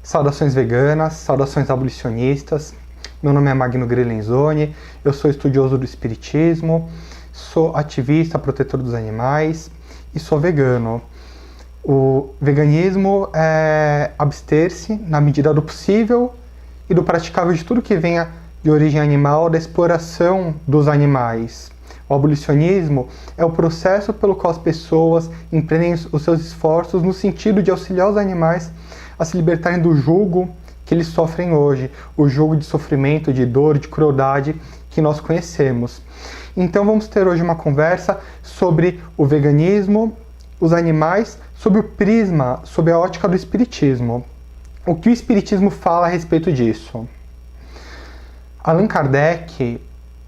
Saudações veganas, saudações abolicionistas. Meu nome é Magno Grelenzoni, eu sou estudioso do espiritismo, sou ativista, protetor dos animais e sou vegano. O veganismo é abster-se, na medida do possível e do praticável, de tudo que venha de origem animal, da exploração dos animais. O abolicionismo é o processo pelo qual as pessoas empreendem os seus esforços no sentido de auxiliar os animais a se libertarem do jugo que eles sofrem hoje, o jugo de sofrimento, de dor, de crueldade que nós conhecemos. Então vamos ter hoje uma conversa sobre o veganismo, os animais, sob o prisma, sob a ótica do espiritismo. O que o espiritismo fala a respeito disso? Allan Kardec,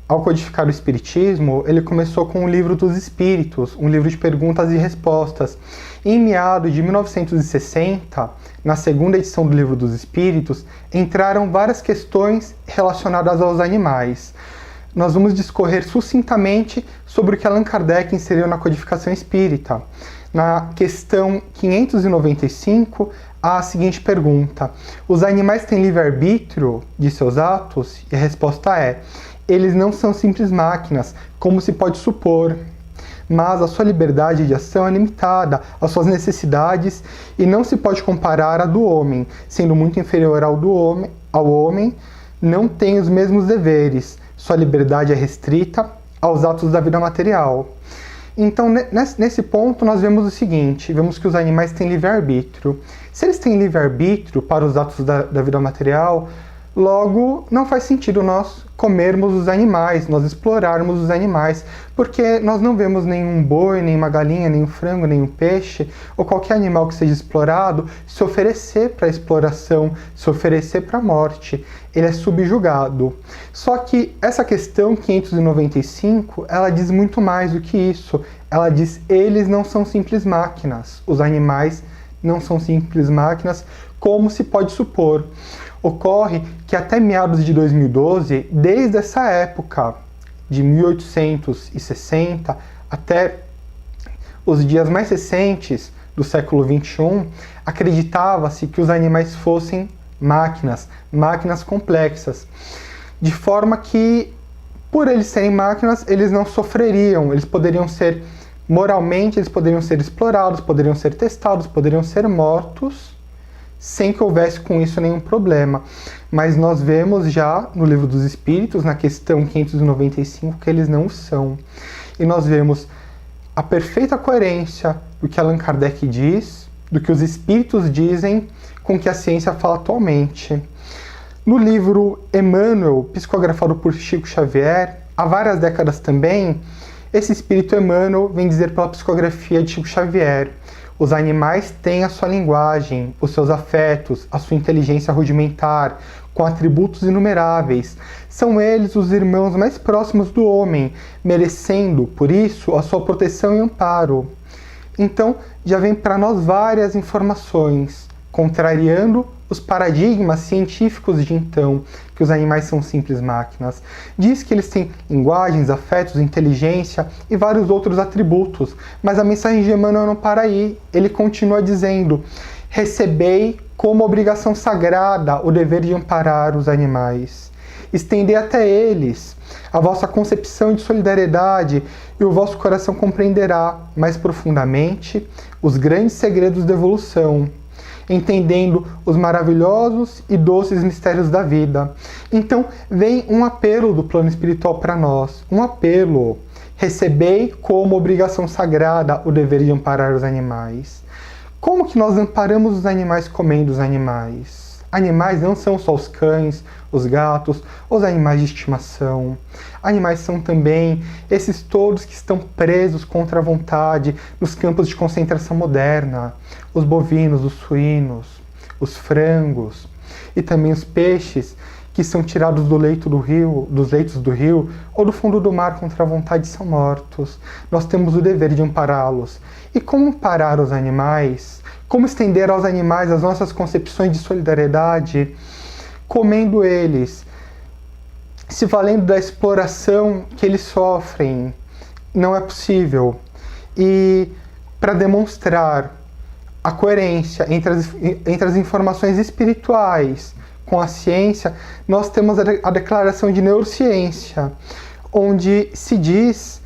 ao codificar o espiritismo, ele começou com o Livro dos Espíritos, um livro de perguntas e respostas. Em meados de 1960, na segunda edição do Livro dos Espíritos, entraram várias questões relacionadas aos animais. Nós vamos discorrer sucintamente sobre o que Allan Kardec inseriu na codificação espírita. Na questão 595, há a seguinte pergunta: os animais têm livre-arbítrio de seus atos? E a resposta é: eles não são simples máquinas, como se pode supor, mas a sua liberdade de ação é limitada às suas necessidades e não se pode comparar à do homem, sendo muito inferior ao homem, não tem os mesmos deveres, sua liberdade é restrita aos atos da vida material. Então, nesse ponto, nós vemos o seguinte: vemos que os animais têm livre-arbítrio. Se eles têm livre-arbítrio para os atos da vida material, logo não faz sentido nós comermos os animais, nós explorarmos os animais, porque nós não vemos nenhum boi, nenhuma galinha, nenhum frango, nenhum peixe, ou qualquer animal que seja explorado, se oferecer para exploração, se oferecer para a morte. Ele é subjugado. Só que essa questão 595, ela diz muito mais do que isso. Ela diz: eles não são simples máquinas, os animais não são simples máquinas, como se pode supor. Ocorre que até meados de 2012, desde essa época, de 1860 até os dias mais recentes do século XXI, acreditava-se que os animais fossem máquinas complexas, de forma que, por eles serem máquinas, eles não sofreriam, eles poderiam ser, moralmente, eles poderiam ser explorados, poderiam ser testados, poderiam ser mortos, sem que houvesse com isso nenhum problema. Mas nós vemos já no Livro dos Espíritos, na questão 595, que eles não são. E nós vemos a perfeita coerência do que Allan Kardec diz, do que os espíritos dizem, com o que a ciência fala atualmente. No livro Emmanuel, psicografado por Chico Xavier, há várias décadas também, esse espírito Emmanuel vem dizer pela psicografia de Chico Xavier: os animais têm a sua linguagem, os seus afetos, a sua inteligência rudimentar, com atributos inumeráveis. São eles os irmãos mais próximos do homem, merecendo, por isso, a sua proteção e amparo. Então, já vem para nós várias informações, contrariando os paradigmas científicos de então, que os animais são simples máquinas. Diz que eles têm linguagens, afetos, inteligência e vários outros atributos, mas a mensagem de Emmanuel não para aí. Ele continua dizendo: recebei como obrigação sagrada o dever de amparar os animais. Estendei até eles a vossa concepção de solidariedade e o vosso coração compreenderá mais profundamente os grandes segredos da evolução, entendendo os maravilhosos e doces mistérios da vida. Então vem um apelo do plano espiritual para nós, um apelo: recebei como obrigação sagrada o dever de amparar os animais. Como que nós amparamos os animais comendo os animais? Animais não são só os cães, os gatos, os animais de estimação. Animais são também esses todos que estão presos contra a vontade nos campos de concentração moderna. Os bovinos, os suínos, os frangos e também os peixes que são tirados do leito do rio, dos leitos do rio ou do fundo do mar contra a vontade são mortos. Nós temos o dever de ampará-los. E como amparar os animais? Como estender aos animais as nossas concepções de solidariedade? Comendo eles, se valendo da exploração que eles sofrem. Não é possível. E para demonstrar a coerência entre as informações espirituais com a ciência, nós temos a declaração de neurociência, onde se diz,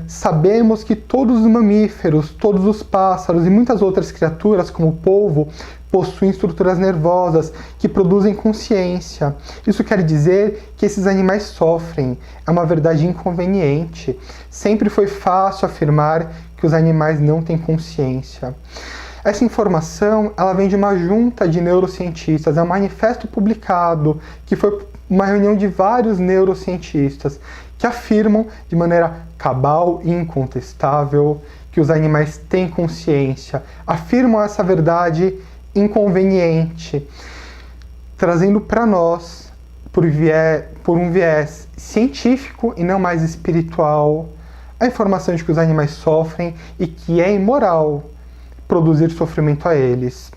sabemos que todos os mamíferos, todos os pássaros e muitas outras criaturas, como o polvo, possuem estruturas nervosas que produzem consciência. Isso quer dizer que esses animais sofrem. É uma verdade inconveniente. Sempre foi fácil afirmar que os animais não têm consciência. Essa informação, ela vem de uma junta de neurocientistas, é um manifesto publicado, que foi uma reunião de vários neurocientistas, que afirmam de maneira cabal e incontestável que os animais têm consciência, afirmam essa verdade inconveniente, trazendo para nós, por um viés científico e não mais espiritual, a informação de que os animais sofrem e que é imoral produzir sofrimento a eles.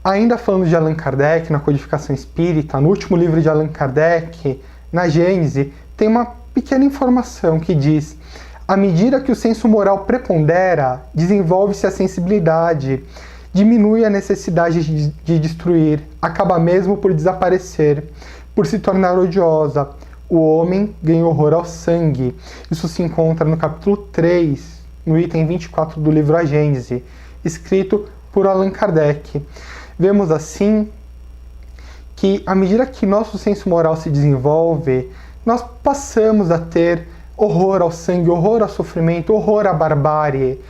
Ainda falando de Allan Kardec, na Codificação Espírita, no último livro de Allan Kardec, na Gênese, tem uma pequena informação que diz: à medida que o senso moral prepondera, desenvolve-se a sensibilidade, diminui a necessidade de destruir, acaba mesmo por desaparecer, por se tornar odiosa. O homem ganha horror ao sangue. Isso se encontra no capítulo 3, no item 24 do livro A Gênese, escrito por Allan Kardec. Vemos assim que, à medida que nosso senso moral se desenvolve, nós passamos a ter horror ao sangue, horror ao sofrimento, horror à barbárie,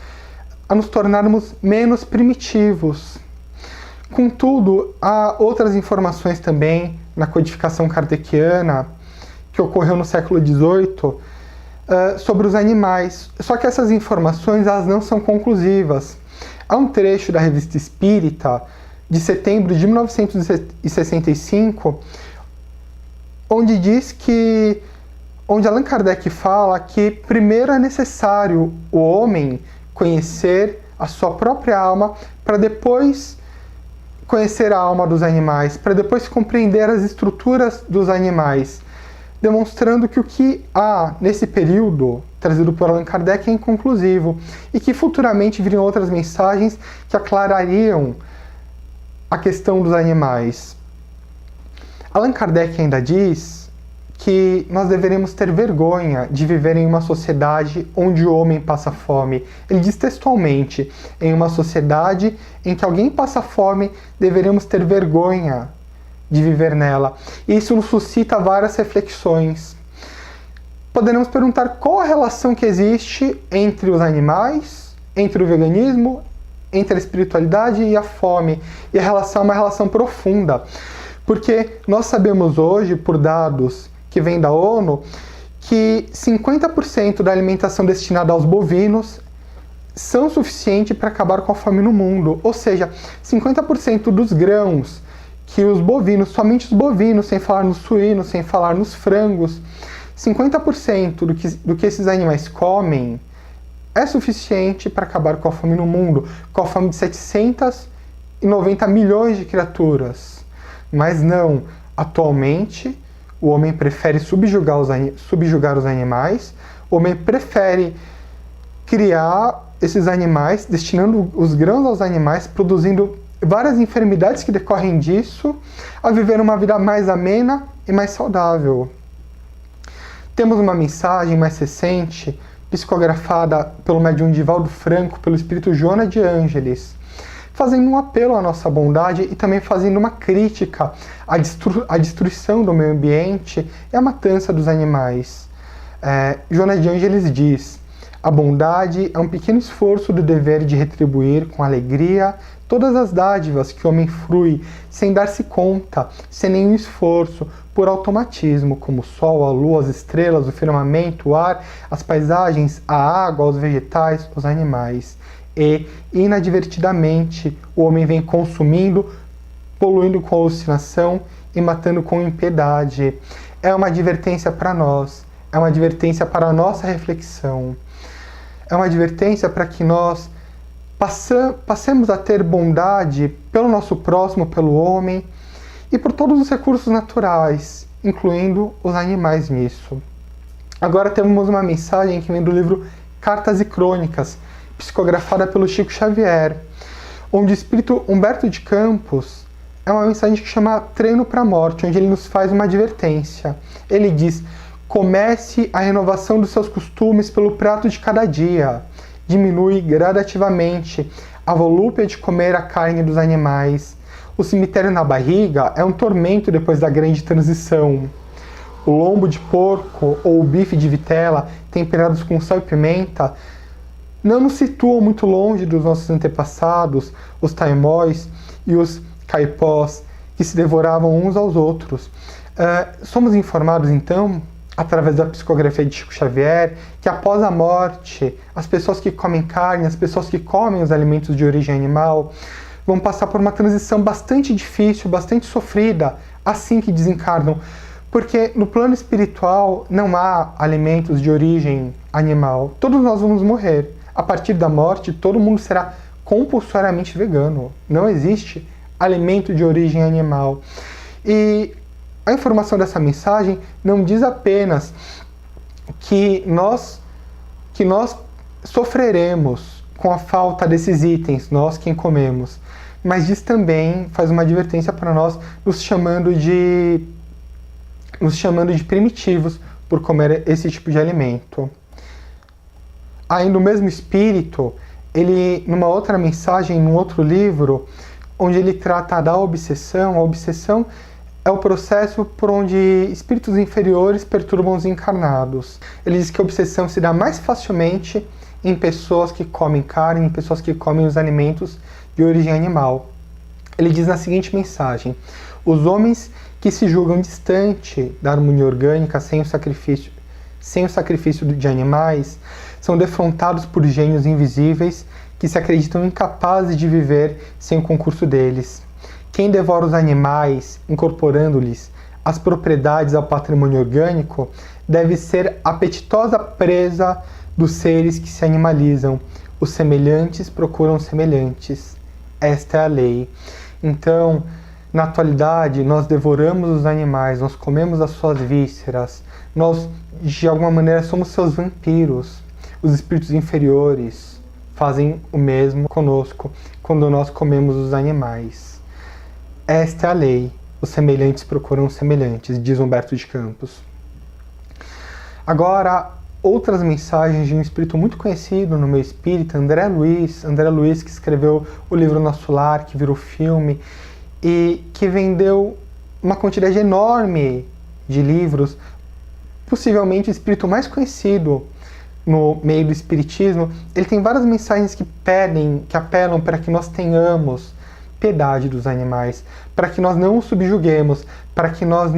a nos tornarmos menos primitivos. Contudo, há outras informações também na codificação kardeciana, que ocorreu no século XVIII, sobre os animais. Só que essas informações, elas não são conclusivas. Há um trecho da Revista Espírita, de setembro de 1965, onde Allan Kardec fala que primeiro é necessário o homem conhecer a sua própria alma para depois conhecer a alma dos animais, para depois compreender as estruturas dos animais, demonstrando que o que há nesse período, trazido por Allan Kardec, é inconclusivo e que futuramente viriam outras mensagens que aclarariam a questão dos animais. Allan Kardec ainda diz que nós deveríamos ter vergonha de viver em uma sociedade onde o homem passa fome. Ele diz textualmente: em uma sociedade em que alguém passa fome, deveríamos ter vergonha de viver nela. E isso nos suscita várias reflexões. Poderemos perguntar qual a relação que existe entre os animais, entre o veganismo, entre a espiritualidade e a fome. E a relação é uma relação profunda, porque nós sabemos hoje, por dados que vêm da ONU, que 50% da alimentação destinada aos bovinos são suficientes para acabar com a fome no mundo. Ou seja, 50% dos grãos que os bovinos, somente os bovinos, sem falar nos suínos, sem falar nos frangos, 50% do que esses animais comem é suficiente para acabar com a fome no mundo, com a fome de 790 milhões de criaturas. Mas não, atualmente o homem prefere subjugar os animais, o homem prefere criar esses animais, destinando os grãos aos animais, produzindo várias enfermidades que decorrem disso, a viver uma vida mais amena e mais saudável. Temos uma mensagem mais recente, psicografada pelo médium Divaldo Franco, pelo espírito Joana de Ângeles, fazendo um apelo à nossa bondade e também fazendo uma crítica à destruição do meio ambiente e à matança dos animais. Joana de Ângeles diz: a bondade é um pequeno esforço do dever de retribuir com alegria todas as dádivas que o homem frui, sem dar-se conta, sem nenhum esforço, por automatismo, como o sol, a lua, as estrelas, o firmamento, o ar, as paisagens, a água, os vegetais, os animais. E, inadvertidamente, o homem vem consumindo, poluindo com alucinação e matando com impiedade. É uma advertência para nós, é uma advertência para a nossa reflexão. É uma advertência para que nós passemos a ter bondade pelo nosso próximo, pelo homem, e por todos os recursos naturais, incluindo os animais nisso. Agora temos uma mensagem que vem do livro Cartas e Crônicas, psicografada pelo Chico Xavier, onde o espírito Humberto de Campos é uma mensagem que chama Treino para a Morte, onde ele nos faz uma advertência. Ele diz: comece a renovação dos seus costumes pelo prato de cada dia. Diminui gradativamente a volúpia de comer a carne dos animais. O cemitério na barriga é um tormento depois da grande transição. O lombo de porco ou o bife de vitela, temperados com sal e pimenta, não nos situam muito longe dos nossos antepassados, os taimóis e os caipós, que se devoravam uns aos outros. Somos informados, então, através da psicografia de Chico Xavier, que após a morte, as pessoas que comem carne, as pessoas que comem os alimentos de origem animal, vão passar por uma transição bastante difícil, bastante sofrida, assim que desencarnam. Porque no plano espiritual não há alimentos de origem animal. Todos nós vamos morrer. A partir da morte, todo mundo será compulsoriamente vegano. Não existe alimento de origem animal. E a informação dessa mensagem não diz apenas que nós sofreremos com a falta desses itens, nós quem comemos, mas diz também, faz uma advertência para nós, nos chamando de primitivos por comer esse tipo de alimento. Ainda o mesmo espírito, ele, numa outra mensagem, num outro livro, onde ele trata da obsessão, a obsessão é o processo por onde espíritos inferiores perturbam os encarnados. Ele diz que a obsessão se dá mais facilmente em pessoas que comem carne, em pessoas que comem os alimentos de origem animal. Ele diz na seguinte mensagem: os homens que se julgam distante da harmonia orgânica sem o sacrifício de animais são defrontados por gênios invisíveis que se acreditam incapazes de viver sem o concurso deles. Quem devora os animais, incorporando-lhes as propriedades ao patrimônio orgânico, deve ser apetitosa presa dos seres que se animalizam. Os semelhantes procuram semelhantes. Esta é a lei. Então, na atualidade, nós devoramos os animais, nós comemos as suas vísceras, nós, de alguma maneira, somos seus vampiros. Os espíritos inferiores fazem o mesmo conosco quando nós comemos os animais. Esta é a lei. Os semelhantes procuram semelhantes, diz Humberto de Campos. Agora, outras mensagens de um espírito muito conhecido no meio espírita, André Luiz, que escreveu o livro Nosso Lar, que virou filme, e que vendeu uma quantidade enorme de livros, possivelmente o espírito mais conhecido no meio do espiritismo. Ele tem várias mensagens que apelam para que nós tenhamos piedade dos animais, para que nós não os subjuguemos, para que nós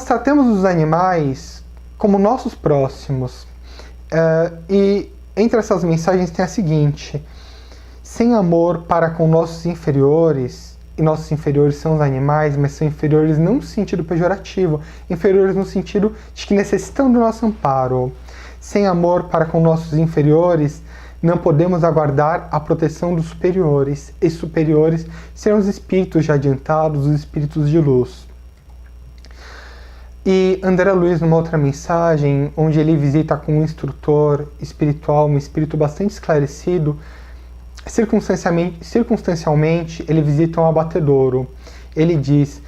tratemos os animais como nossos próximos. E entre essas mensagens tem a seguinte: sem amor para com nossos inferiores, e nossos inferiores são os animais, mas são inferiores não no sentido pejorativo, inferiores no sentido de que necessitam do nosso amparo. Sem amor para com nossos inferiores, não podemos aguardar a proteção dos superiores. Esses superiores serão os espíritos já adiantados, os espíritos de luz. E André Luiz, numa outra mensagem, onde ele visita com um instrutor espiritual, um espírito bastante esclarecido, circunstancialmente ele visita um abatedouro. Ele diz: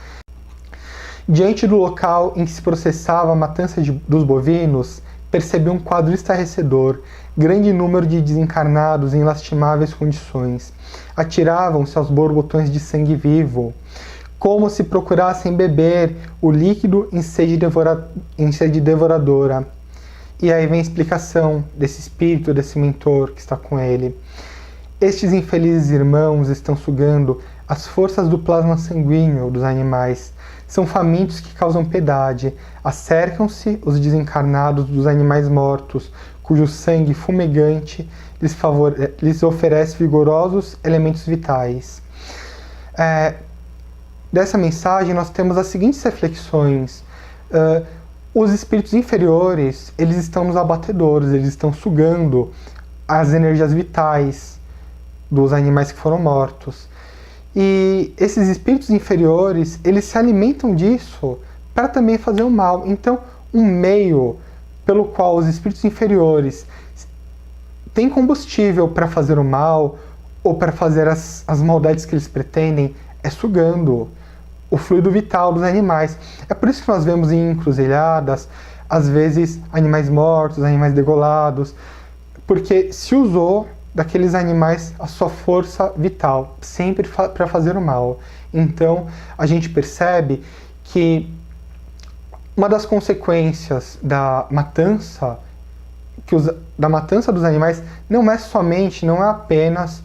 diante do local em que se processava a matança dos bovinos, percebi um quadro estarrecedor. Grande número de desencarnados em lastimáveis condições. Atiravam-se aos borbotões de sangue vivo, como se procurassem beber o líquido em sede devoradora. E aí vem a explicação desse espírito, desse mentor que está com ele. Estes infelizes irmãos estão sugando as forças do plasma sanguíneo dos animais. São famintos que causam piedade. Acercam-se os desencarnados dos animais mortos, cujo sangue fumegante lhes oferece vigorosos elementos vitais. Dessa mensagem nós temos as seguintes reflexões. Os espíritos inferiores, eles estão nos abatedouros, eles estão sugando as energias vitais dos animais que foram mortos. E esses espíritos inferiores, eles se alimentam disso para também fazer o mal. Então, um meio pelo qual os espíritos inferiores tem combustível para fazer o mal ou para fazer as maldades que eles pretendem, é sugando o fluido vital dos animais. É por isso que nós vemos em encruzilhadas, às vezes, animais mortos, animais degolados, porque se usou daqueles animais a sua força vital, sempre para fazer o mal. Então, a gente percebe que uma das consequências da matança dos animais não é apenas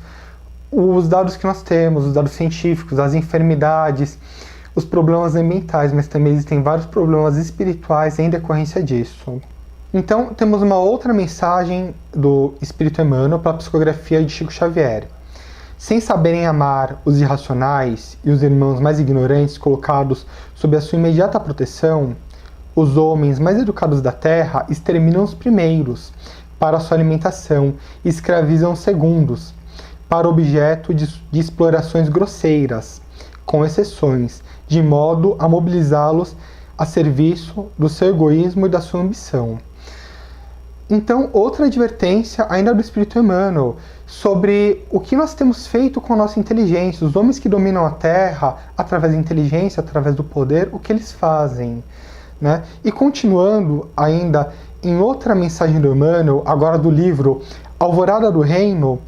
os dados que nós temos, os dados científicos, as enfermidades, os problemas ambientais, mas também existem vários problemas espirituais em decorrência disso. Então, temos uma outra mensagem do Espírito Emmanuel pela psicografia de Chico Xavier. Sem saberem amar os irracionais e os irmãos mais ignorantes colocados sob a sua imediata proteção, os homens mais educados da terra exterminam os primeiros para a sua alimentação e escravizam os segundos, para objeto de explorações grosseiras, com exceções, de modo a mobilizá-los a serviço do seu egoísmo e da sua ambição. Então, outra advertência ainda do Espírito Emmanuel sobre o que nós temos feito com a nossa inteligência, os homens que dominam a Terra através da inteligência, através do poder, o que eles fazem, né? E continuando ainda em outra mensagem do Emmanuel, agora do livro Alvorada do Reino,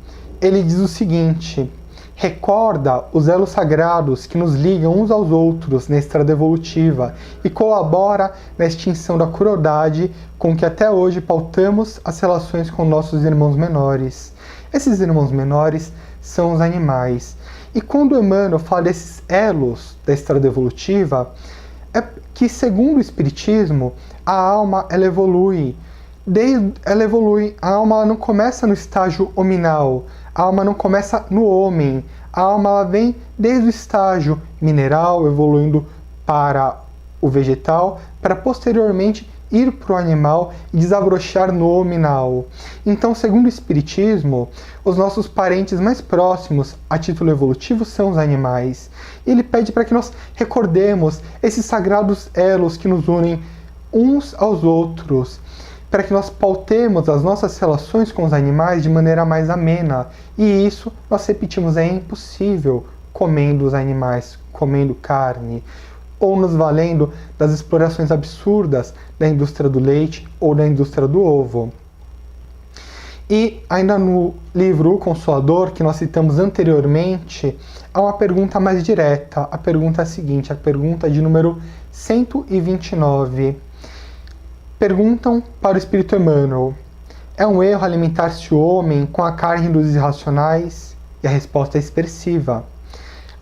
ele diz o seguinte: recorda os elos sagrados que nos ligam uns aos outros na estrada evolutiva e colabora na extinção da crueldade com que até hoje pautamos as relações com nossos irmãos menores. Esses irmãos menores são os animais. E quando Emmanuel fala desses elos da estrada evolutiva, é que, segundo o Espiritismo, a alma ela evolui. A alma não começa no estágio hominal, a alma não começa no homem, a alma ela vem desde o estágio mineral, evoluindo para o vegetal, para posteriormente ir para o animal e desabrochar no hominal. Então, segundo o Espiritismo, os nossos parentes mais próximos a título evolutivo são os animais. E ele pede para que nós recordemos esses sagrados elos que nos unem uns aos outros, para que nós pautemos as nossas relações com os animais de maneira mais amena. E isso, nós repetimos, é impossível comendo os animais, comendo carne, ou nos valendo das explorações absurdas da indústria do leite ou da indústria do ovo. E ainda no livro O Consolador, que nós citamos anteriormente, há uma pergunta mais direta. A pergunta é a seguinte, a pergunta de número 129. Perguntam para o Espírito Emmanuel: é um erro alimentar-se o homem com a carne dos irracionais? E a resposta é expressiva.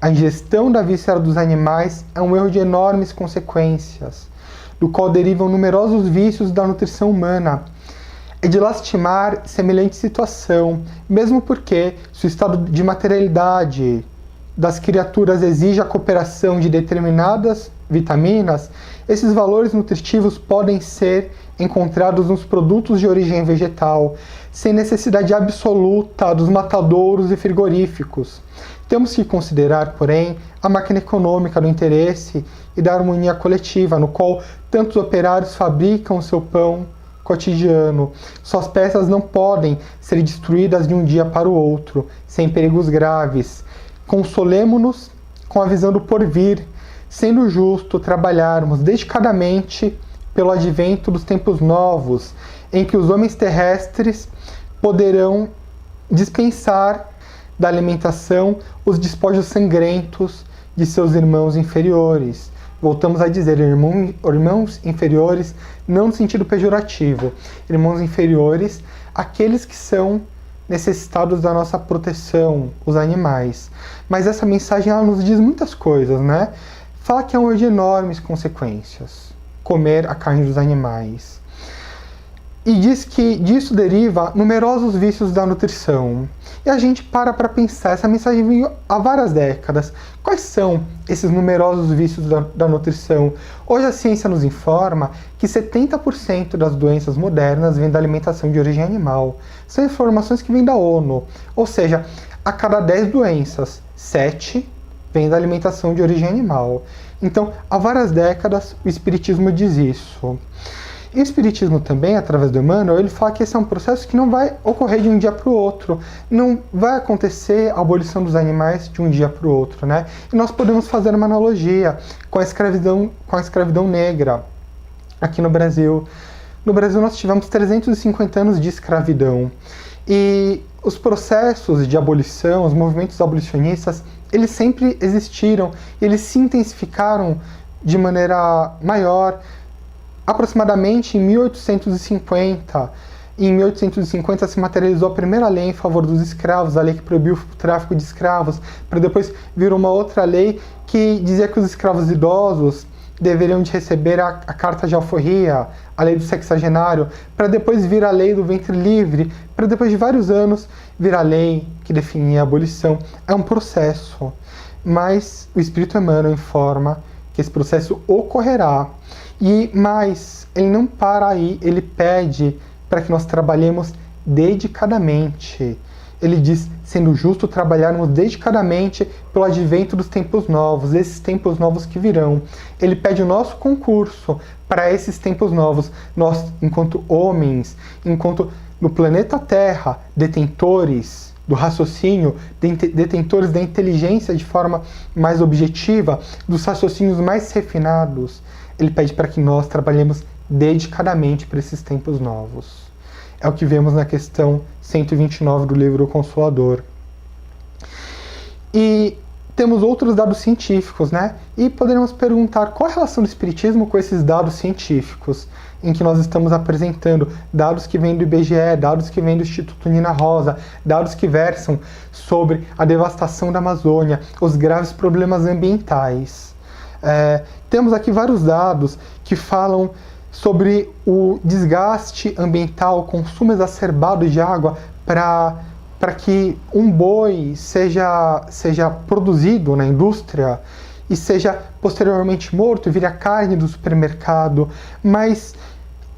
A ingestão da víscera dos animais é um erro de enormes consequências, do qual derivam numerosos vícios da nutrição humana. É de lastimar semelhante situação, mesmo porque, se o estado de materialidade das criaturas exige a cooperação de determinadas vitaminas, esses valores nutritivos podem ser encontrados nos produtos de origem vegetal, sem necessidade absoluta dos matadouros e frigoríficos. Temos que considerar, porém, a máquina econômica do interesse e da harmonia coletiva, no qual tantos operários fabricam seu pão cotidiano. Suas peças não podem ser destruídas de um dia para o outro, sem perigos graves. Consolemo-nos com a visão do porvir, sendo justo trabalharmos dedicadamente pelo advento dos tempos novos, em que os homens terrestres poderão dispensar da alimentação os despojos sangrentos de seus irmãos inferiores. Voltamos a dizer, irmãos inferiores, não no sentido pejorativo. Irmãos inferiores, aqueles que são necessitados da nossa proteção, os animais. Mas essa mensagem ela nos diz muitas coisas, né? Fala que é um erro de enormes consequências, comer a carne dos animais. E diz que disso deriva numerosos vícios da nutrição. E a gente para pensar, essa mensagem veio há várias décadas. Quais são esses numerosos vícios da nutrição? Hoje a ciência nos informa que 70% das doenças modernas vêm da alimentação de origem animal. São informações que vêm da ONU. Ou seja, a cada 10 doenças, 7 vêm da alimentação de origem animal. Então, há várias décadas o Espiritismo diz isso. E o Espiritismo também, através do Emmanuel, ele fala que esse é um processo que não vai ocorrer de um dia para o outro. Não vai acontecer a abolição dos animais de um dia para o outro, né? E nós podemos fazer uma analogia com a escravidão negra aqui no Brasil. No Brasil nós tivemos 350 anos de escravidão. E os processos de abolição, os movimentos abolicionistas, eles sempre existiram, eles se intensificaram de maneira maior, aproximadamente em 1850. Em 1850 se materializou a primeira lei em favor dos escravos, a lei que proibiu o tráfico de escravos, para depois vir uma outra lei que dizia que os escravos idosos deveriam de receber a carta de alforria, a lei do sexagenário, para depois vir a lei do ventre livre, para depois de vários anos vir a lei que definia a abolição. É um processo, mas o Espírito Emmanuel informa que esse processo ocorrerá. E mais, ele não para aí, ele pede para que nós trabalhemos dedicadamente. Ele diz, sendo justo, trabalharmos dedicadamente pelo advento dos tempos novos, esses tempos novos que virão. Ele pede o nosso concurso para esses tempos novos. Nós, enquanto homens, enquanto no planeta Terra, detentores do raciocínio, detentores da inteligência de forma mais objetiva, dos raciocínios mais refinados, ele pede para que nós trabalhemos dedicadamente para esses tempos novos. É o que vemos na questão 129 do livro O Consolador. E temos outros dados científicos, né? E poderíamos perguntar qual a relação do Espiritismo com esses dados científicos, em que nós estamos apresentando dados que vêm do IBGE, dados que vêm do Instituto Nina Rosa, dados que versam sobre a devastação da Amazônia, os graves problemas ambientais. Temos aqui vários dados que falam sobre o desgaste ambiental, o consumo exacerbado de água para que um boi seja produzido na indústria e seja posteriormente morto e vire a carne do supermercado. Mas,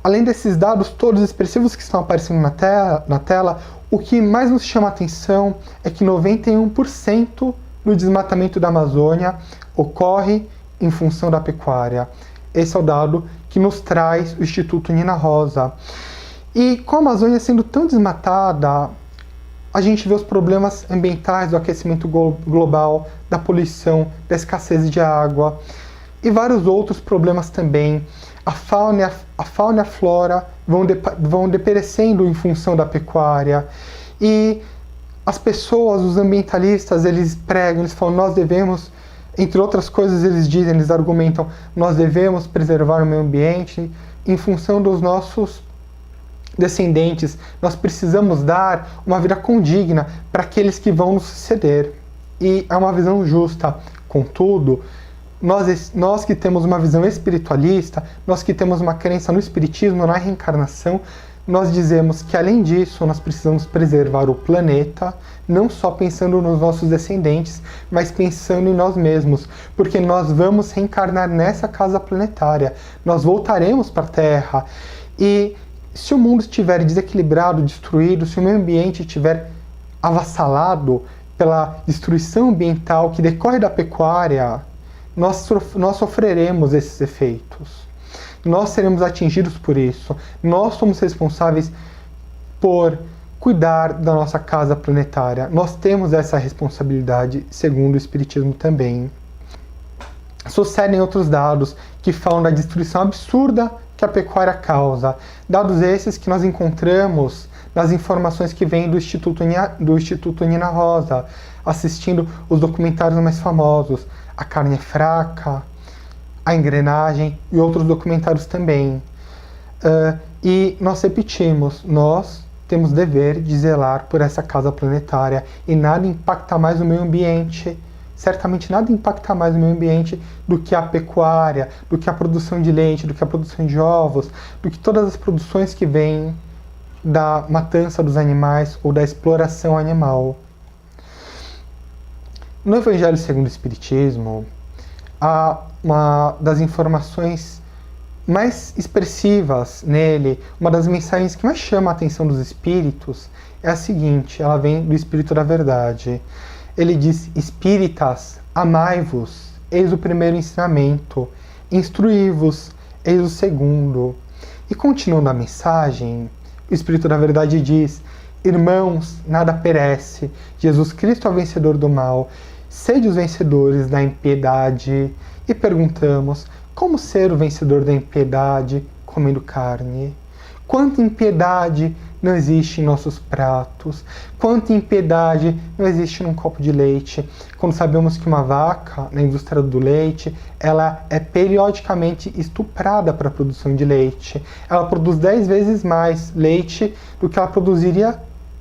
além desses dados todos expressivos que estão aparecendo na tela, o que mais nos chama a atenção é que 91% do desmatamento da Amazônia ocorre em função da pecuária. Esse é o dado que nos traz o Instituto Nina Rosa. E com a Amazônia sendo tão desmatada, a gente vê os problemas ambientais do aquecimento global, da poluição, da escassez de água e vários outros problemas também. A fauna e a flora vão deperecendo em função da pecuária. E as pessoas, os ambientalistas, eles pregam, eles falam, nós devemos, entre outras coisas, eles argumentam, nós devemos preservar o meio ambiente em função dos nossos descendentes. Nós precisamos dar uma vida condigna para aqueles que vão nos suceder. E é uma visão justa. Contudo, nós que temos uma visão espiritualista, nós que temos uma crença no espiritismo, na reencarnação, nós dizemos que, além disso, nós precisamos preservar o planeta, não só pensando nos nossos descendentes, mas pensando em nós mesmos, porque nós vamos reencarnar nessa casa planetária, nós voltaremos para a Terra, e se o mundo estiver desequilibrado, destruído, se o meio ambiente estiver avassalado pela destruição ambiental que decorre da pecuária, nós sofreremos esses efeitos. Nós seremos atingidos por isso. Nós somos responsáveis por cuidar da nossa casa planetária. Nós temos essa responsabilidade, segundo o Espiritismo também. Sucedem outros dados que falam da destruição absurda que a pecuária causa. Dados esses que nós encontramos nas informações que vêm do Instituto Nina Rosa, assistindo os documentários mais famosos, A Carne é Fraca, A Engrenagem e outros documentários também. E nós repetimos, nós temos dever de zelar por essa casa planetária e nada impacta mais o meio ambiente, certamente nada impacta mais o meio ambiente do que a pecuária, do que a produção de leite, do que a produção de ovos, do que todas as produções que vêm da matança dos animais ou da exploração animal. No Evangelho segundo o Espiritismo, há uma das informações mais expressivas nele, uma das mensagens que mais chama a atenção dos espíritos é a seguinte, ela vem do Espírito da Verdade. Ele diz, espíritas, amai-vos, eis o primeiro ensinamento, instruí-vos, eis o segundo. E continuando a mensagem, o Espírito da Verdade diz: irmãos, nada perece, Jesus Cristo é o vencedor do mal, sede os vencedores da impiedade. E perguntamos: como ser o vencedor da impiedade comendo carne? Quanta impiedade não existe em nossos pratos, quanta impiedade não existe num copo de leite, quando sabemos que uma vaca, na indústria do leite, ela é periodicamente estuprada para a produção de leite. Ela produz 10 vezes mais leite do que ela produziria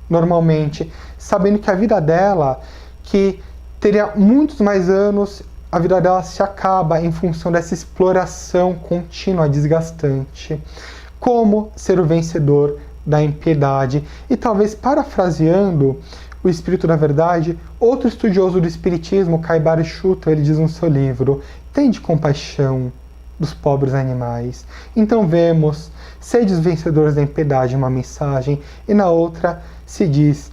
normalmente, sabendo que a vida dela, que teria muitos mais anos, a vida dela se acaba em função dessa exploração contínua, desgastante. Como ser o vencedor da impiedade? E talvez parafraseando o Espírito da Verdade, outro estudioso do Espiritismo, Caibara Schutel, ele diz no seu livro: tende compaixão dos pobres animais. Então vemos, sede os vencedores da impiedade, uma mensagem, e na outra se diz: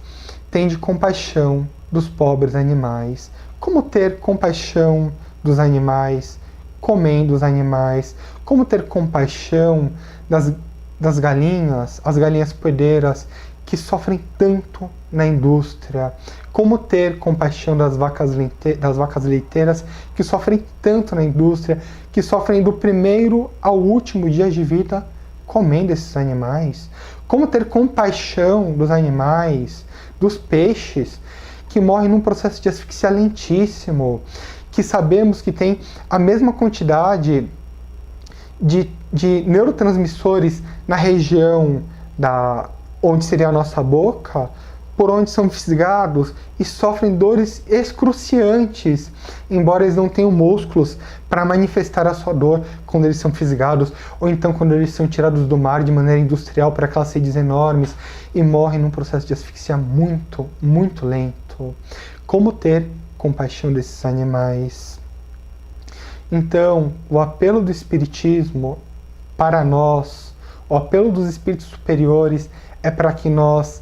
tende compaixão dos pobres animais. Como ter compaixão dos animais, comendo os animais? Como ter compaixão das galinhas, as galinhas poedeiras que sofrem tanto na indústria? Como ter compaixão das vacas leiteiras que sofrem tanto na indústria, que sofrem do primeiro ao último dia de vida comendo esses animais? Como ter compaixão dos animais, dos peixes que morrem num processo de asfixia lentíssimo, que sabemos que tem a mesma quantidade de neurotransmissores na região onde seria a nossa boca, por onde são fisgados e sofrem dores excruciantes, embora eles não tenham músculos para manifestar a sua dor quando eles são fisgados, ou então quando eles são tirados do mar de maneira industrial para aquelas sedes enormes e morrem num processo de asfixia muito, muito lento. Como ter compaixão desses animais? Então, o apelo do Espiritismo para nós, o apelo dos espíritos superiores é para que nós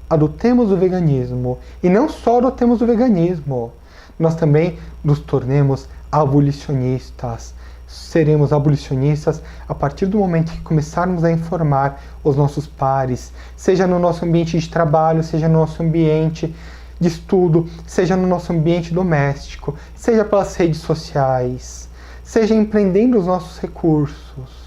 adotemos o veganismo. E não só adotemos o veganismo, nós também nos tornemos abolicionistas. Seremos abolicionistas a partir do momento que começarmos a informar os nossos pares, seja no nosso ambiente de trabalho, seja no nosso ambiente de estudo, seja no nosso ambiente doméstico, seja pelas redes sociais, seja empreendendo os nossos recursos.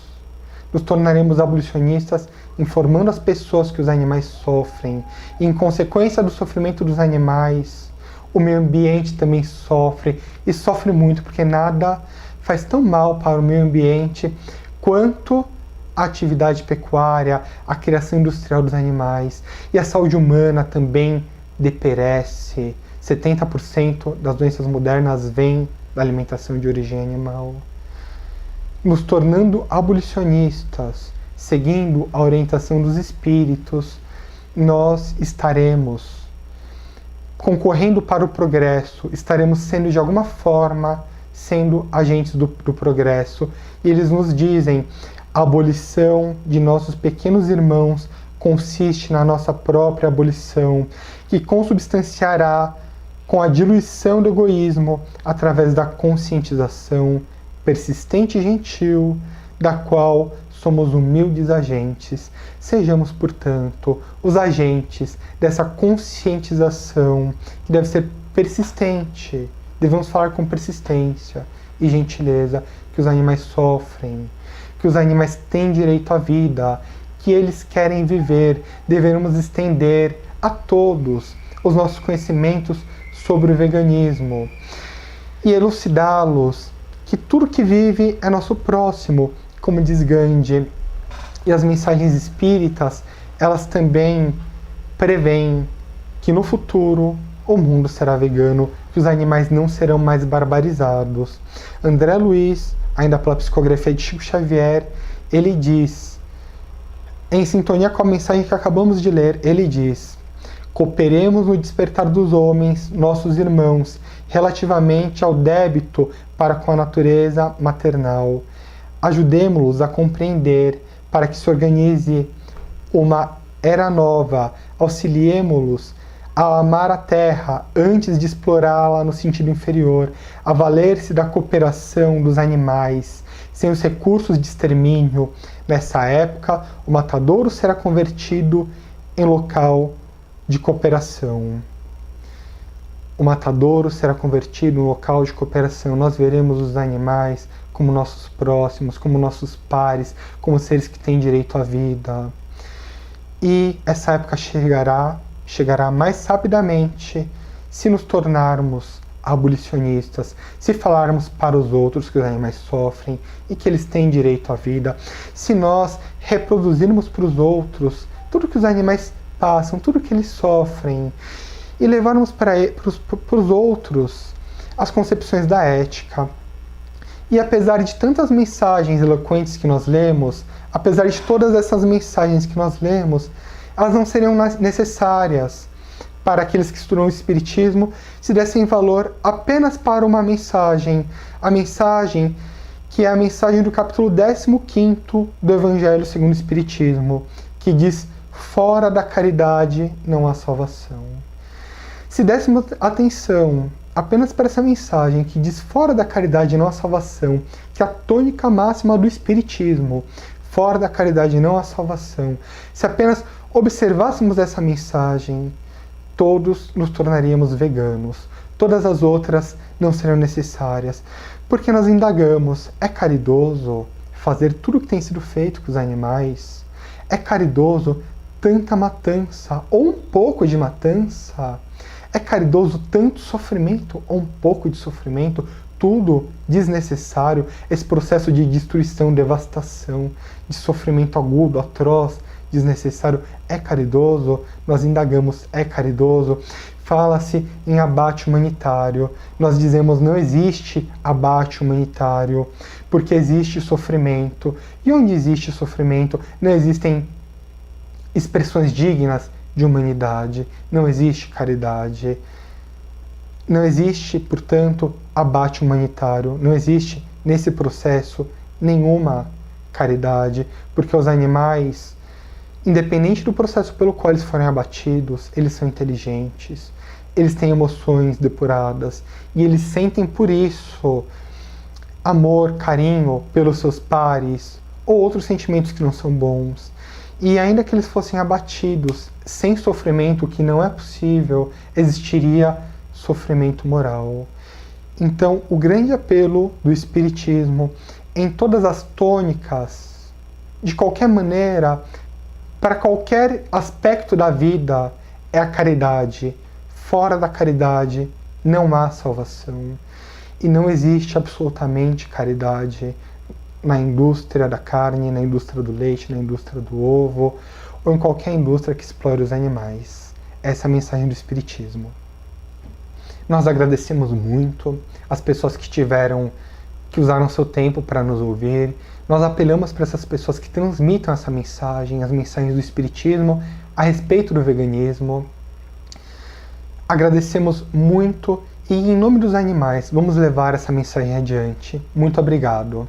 Nos tornaremos abolicionistas informando as pessoas que os animais sofrem. E, em consequência do sofrimento dos animais, o meio ambiente também sofre, e sofre muito, porque nada faz tão mal para o meio ambiente quanto a atividade pecuária, a criação industrial dos animais. E a saúde humana também deperece. 70% das doenças modernas vêm da alimentação de origem animal. Nos tornando abolicionistas, seguindo a orientação dos espíritos, nós estaremos concorrendo para o progresso, estaremos sendo de alguma forma sendo agentes do progresso. E eles nos dizem: a abolição de nossos pequenos irmãos consiste na nossa própria abolição, que consubstanciará com a diluição do egoísmo através da conscientização persistente e gentil, da qual somos humildes agentes. Sejamos, portanto, os agentes dessa conscientização, que deve ser persistente. Devemos falar com persistência e gentileza que os animais sofrem, que os animais têm direito à vida, que eles querem viver. Devemos estender a todos os nossos conhecimentos sobre o veganismo e elucidá-los que tudo que vive é nosso próximo, como diz Gandhi. E as mensagens espíritas, elas também preveem que no futuro o mundo será vegano, que os animais não serão mais barbarizados. André Luiz, ainda pela psicografia de Chico Xavier, ele diz, em sintonia com a mensagem que acabamos de ler, ele diz: cooperemos no despertar dos homens, nossos irmãos, relativamente ao débito para com a natureza maternal. Ajudemo-los a compreender para que se organize uma era nova. Auxiliemo-los a amar a terra antes de explorá-la no sentido inferior, a valer-se da cooperação dos animais, sem os recursos de extermínio. Nessa época, o matadouro será convertido em local de cooperação. O matadouro será convertido em local de cooperação. Nós veremos os animais como nossos próximos, como nossos pares, como seres que têm direito à vida. E essa época chegará mais rapidamente se nos tornarmos abolicionistas, se falarmos para os outros que os animais sofrem e que eles têm direito à vida, se nós reproduzirmos para os outros tudo que os animais passam, tudo que eles sofrem, e levarmos para os outros as concepções da ética. E apesar de tantas mensagens eloquentes que nós lemos, apesar de todas essas mensagens que nós lemos, elas não seriam necessárias para aqueles que estudam o Espiritismo se dessem valor apenas para uma mensagem, a mensagem que é a mensagem do capítulo 15º do Evangelho segundo o Espiritismo, que diz: fora da caridade não há salvação. Se dessemos atenção apenas para essa mensagem que diz fora da caridade não há salvação, que é a tônica máxima do Espiritismo, fora da caridade não há salvação, se apenas observássemos essa mensagem, todos nos tornaríamos veganos. Todas as outras não seriam necessárias, porque nós indagamos: é caridoso fazer tudo o que tem sido feito com os animais? É caridoso tanta matança, ou um pouco de matança? É caridoso tanto sofrimento, ou um pouco de sofrimento? Tudo desnecessário, esse processo de destruição, devastação, de sofrimento agudo, atroz, desnecessário, é caridoso? Nós indagamos: é caridoso? Fala-se em abate humanitário. Nós dizemos: não existe abate humanitário, porque existe sofrimento. E onde existe sofrimento, não existem expressões dignas de humanidade, não existe caridade. Não existe, portanto, abate humanitário, não existe nesse processo nenhuma caridade, porque os animais, independente do processo pelo qual eles forem abatidos, eles são inteligentes, eles têm emoções depuradas e eles sentem por isso amor, carinho pelos seus pares ou outros sentimentos que não são bons. E ainda que eles fossem abatidos sem sofrimento, que não é possível, existiria sofrimento moral. Então, o grande apelo do Espiritismo, em todas as tônicas, de qualquer maneira, para qualquer aspecto da vida, é a caridade. Fora da caridade não há salvação. E não existe absolutamente caridade na indústria da carne, na indústria do leite, na indústria do ovo, ou em qualquer indústria que explore os animais. Essa é a mensagem do Espiritismo. Nós agradecemos muito as pessoas que usaram seu tempo para nos ouvir. Nós apelamos para essas pessoas que transmitam essa mensagem, as mensagens do Espiritismo a respeito do veganismo. Agradecemos muito e, em nome dos animais, vamos levar essa mensagem adiante. Muito obrigado.